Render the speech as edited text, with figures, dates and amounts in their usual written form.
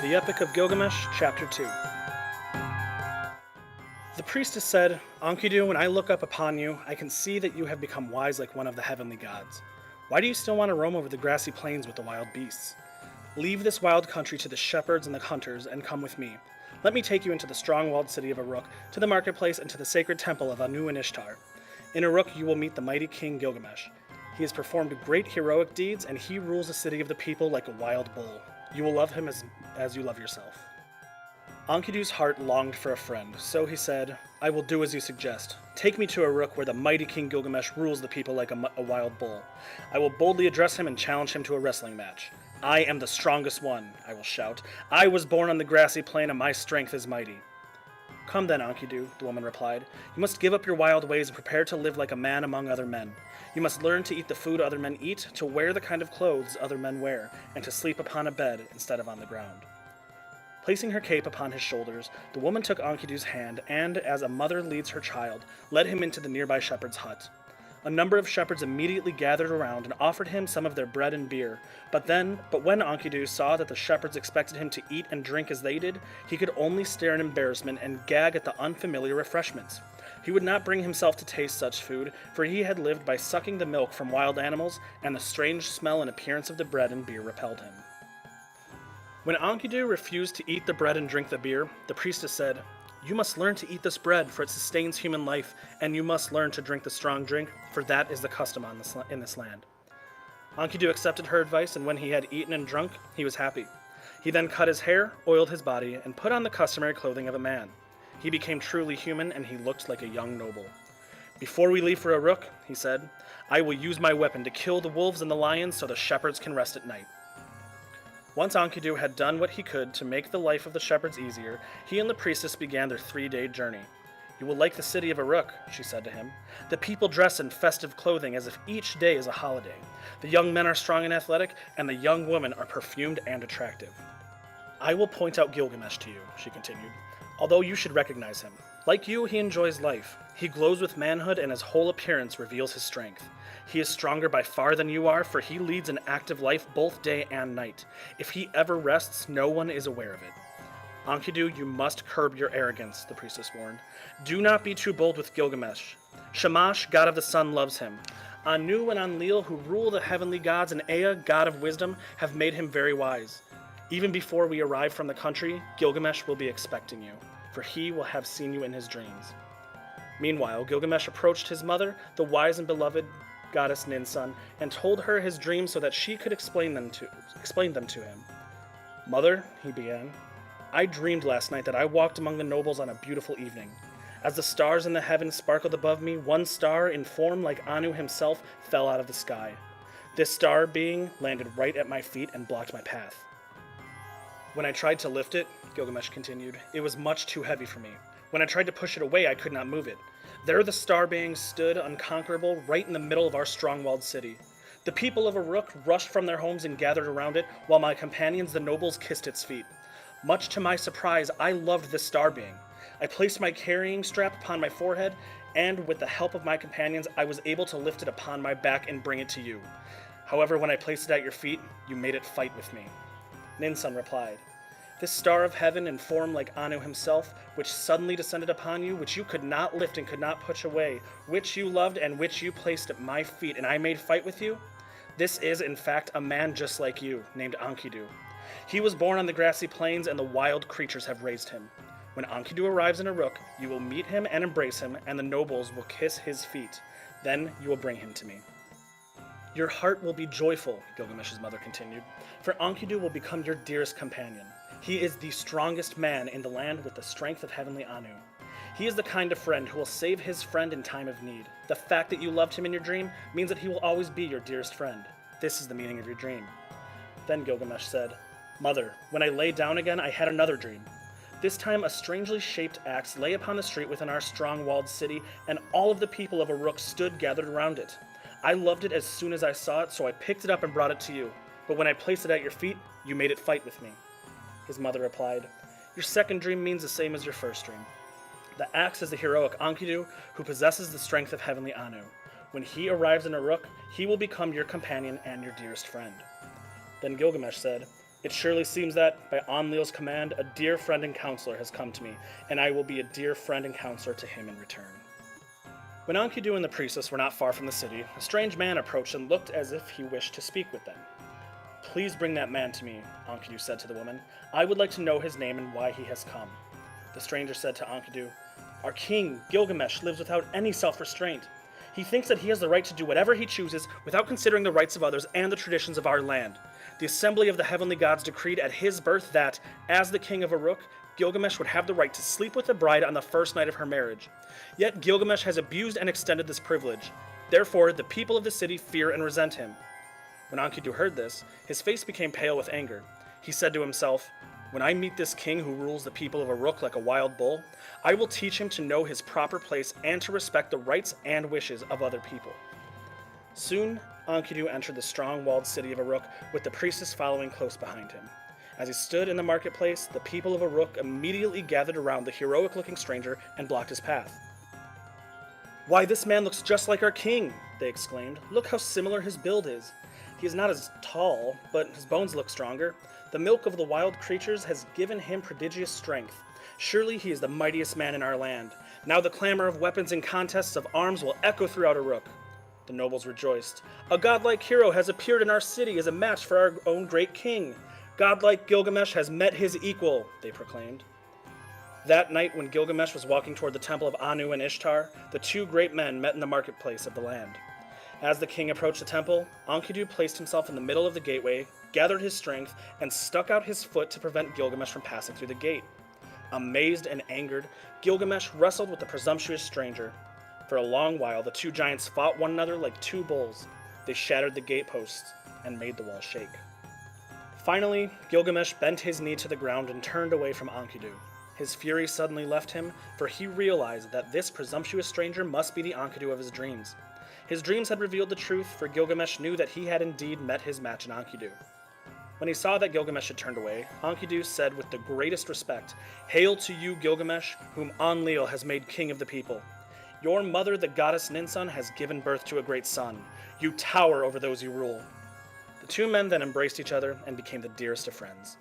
The Epic of Gilgamesh, Chapter 2. The priestess said, Enkidu, when I look up upon you, I can see that you have become wise like one of the heavenly gods. Why do you still want to roam over the grassy plains with the wild beasts? Leave this wild country to the shepherds and the hunters, and come with me. Let me take you into the strong-walled city of Uruk, to the marketplace, and to the sacred temple of Anu and Ishtar. In Uruk you will meet the mighty king Gilgamesh. He has performed great heroic deeds, and he rules the city of the people like a wild bull. You will love him as you love yourself. Enkidu's heart longed for a friend, so he said, I will do as you suggest. Take me to Uruk, where the mighty King Gilgamesh rules the people like a wild bull. I will boldly address him and challenge him to a wrestling match. I am the strongest one, I will shout. I was born on the grassy plain, and my strength is mighty. Come then, Enkidu, the woman replied. You must give up your wild ways and prepare to live like a man among other men. You must learn to eat the food other men eat, to wear the kind of clothes other men wear, and to sleep upon a bed instead of on the ground. Placing her cape upon his shoulders, the woman took Enkidu's hand and, as a mother leads her child, led him into the nearby shepherd's hut. A number of shepherds immediately gathered around and offered him some of their bread and beer. But when Enkidu saw that the shepherds expected him to eat and drink as they did, he could only stare in embarrassment and gag at the unfamiliar refreshments. He would not bring himself to taste such food, for he had lived by sucking the milk from wild animals, and the strange smell and appearance of the bread and beer repelled him. When Enkidu refused to eat the bread and drink the beer, the priestess said, You must learn to eat this bread, for it sustains human life, and you must learn to drink the strong drink, for that is the custom in this land. Enkidu accepted her advice, and when he had eaten and drunk, he was happy. He then cut his hair, oiled his body, and put on the customary clothing of a man. He became truly human, and he looked like a young noble. Before we leave for Uruk, he said, I will use my weapon to kill the wolves and the lions so the shepherds can rest at night. Once Enkidu had done what he could to make the life of the shepherds easier, he and the priestess began their 3-day journey. You will like the city of Uruk, she said to him. The people dress in festive clothing as if each day is a holiday. The young men are strong and athletic, and the young women are perfumed and attractive. I will point out Gilgamesh to you, she continued, although you should recognize him. Like you, he enjoys life. He glows with manhood, and his whole appearance reveals his strength. He is stronger by far than you are, for he leads an active life both day and night. If he ever rests, no one is aware of it. Enkidu, you must curb your arrogance, the priestess warned. Do not be too bold with Gilgamesh. Shamash, god of the sun, loves him. Anu and Enlil, who rule the heavenly gods, and Ea, god of wisdom, have made him very wise. Even before we arrive from the country, Gilgamesh will be expecting you, for he will have seen you in his dreams. Meanwhile, Gilgamesh approached his mother, the wise and beloved goddess Ninsun, and told her his dreams so that she could explain them to him. Mother, he began, I dreamed last night that I walked among the nobles on a beautiful evening. As the stars in the heavens sparkled above me, one star, in form like Anu himself, fell out of the sky. This star being landed right at my feet and blocked my path. When I tried to lift it, Gilgamesh continued, it was much too heavy for me. When I tried to push it away, I could not move it. There the star being stood unconquerable right in the middle of our strong-walled city. The people of Uruk rushed from their homes and gathered around it, while my companions, the nobles, kissed its feet. Much to my surprise, I loved this star being. I placed my carrying strap upon my forehead, and with the help of my companions, I was able to lift it upon my back and bring it to you. However, when I placed it at your feet, you made it fight with me. Ninsun replied, This star of heaven in form like Anu himself, which suddenly descended upon you, which you could not lift and could not push away, which you loved and which you placed at my feet, and I made fight with you? This is, in fact, a man just like you, named Enkidu. He was born on the grassy plains, and the wild creatures have raised him. When Enkidu arrives in Uruk, you will meet him and embrace him, and the nobles will kiss his feet. Then you will bring him to me. Your heart will be joyful, Gilgamesh's mother continued, for Enkidu will become your dearest companion. He is the strongest man in the land with the strength of heavenly Anu. He is the kind of friend who will save his friend in time of need. The fact that you loved him in your dream means that he will always be your dearest friend. This is the meaning of your dream. Then Gilgamesh said, Mother, when I lay down again, I had another dream. This time a strangely shaped axe lay upon the street within our strong-walled city, and all of the people of Uruk stood gathered around it. I loved it as soon as I saw it, so I picked it up and brought it to you. But when I placed it at your feet, you made it fight with me. His mother replied, Your second dream means the same as your first dream. The axe is the heroic Enkidu, who possesses the strength of heavenly Anu. When he arrives in Uruk, he will become your companion and your dearest friend. Then Gilgamesh said, It surely seems that, by Enlil's command, a dear friend and counselor has come to me, and I will be a dear friend and counselor to him in return. When Enkidu and the priestess were not far from the city, a strange man approached and looked as if he wished to speak with them. Please bring that man to me, Enkidu said to the woman. I would like to know his name and why he has come. The stranger said to Enkidu, Our king, Gilgamesh, lives without any self-restraint. He thinks that he has the right to do whatever he chooses without considering the rights of others and the traditions of our land. The assembly of the heavenly gods decreed at his birth that, as the king of Uruk, Gilgamesh would have the right to sleep with the bride on the first night of her marriage. Yet Gilgamesh has abused and extended this privilege. Therefore, the people of the city fear and resent him. When Enkidu heard this, his face became pale with anger. He said to himself, When I meet this king who rules the people of Uruk like a wild bull, I will teach him to know his proper place and to respect the rights and wishes of other people. Soon, Enkidu entered the strong walled city of Uruk with the priestess following close behind him. As he stood in the marketplace, the people of Uruk immediately gathered around the heroic-looking stranger and blocked his path. Why, this man looks just like our king, they exclaimed. Look how similar his build is. He is not as tall, but his bones look stronger. The milk of the wild creatures has given him prodigious strength. Surely he is the mightiest man in our land. Now the clamor of weapons and contests of arms will echo throughout Uruk. The nobles rejoiced. A godlike hero has appeared in our city as a match for our own great king. Godlike Gilgamesh has met his equal, they proclaimed. That night, when Gilgamesh was walking toward the temple of Anu and Ishtar, the two great men met in the marketplace of the land. As the king approached the temple, Enkidu placed himself in the middle of the gateway, gathered his strength, and stuck out his foot to prevent Gilgamesh from passing through the gate. Amazed and angered, Gilgamesh wrestled with the presumptuous stranger. For a long while, the two giants fought one another like two bulls. They shattered the gateposts and made the wall shake. Finally, Gilgamesh bent his knee to the ground and turned away from Enkidu. His fury suddenly left him, for he realized that this presumptuous stranger must be the Enkidu of his dreams. His dreams had revealed the truth, for Gilgamesh knew that he had indeed met his match in Enkidu. When he saw that Gilgamesh had turned away, Enkidu said with the greatest respect, Hail to you, Gilgamesh, whom Enlil has made king of the people. Your mother, the goddess Ninsun, has given birth to a great son. You tower over those you rule. The two men then embraced each other and became the dearest of friends.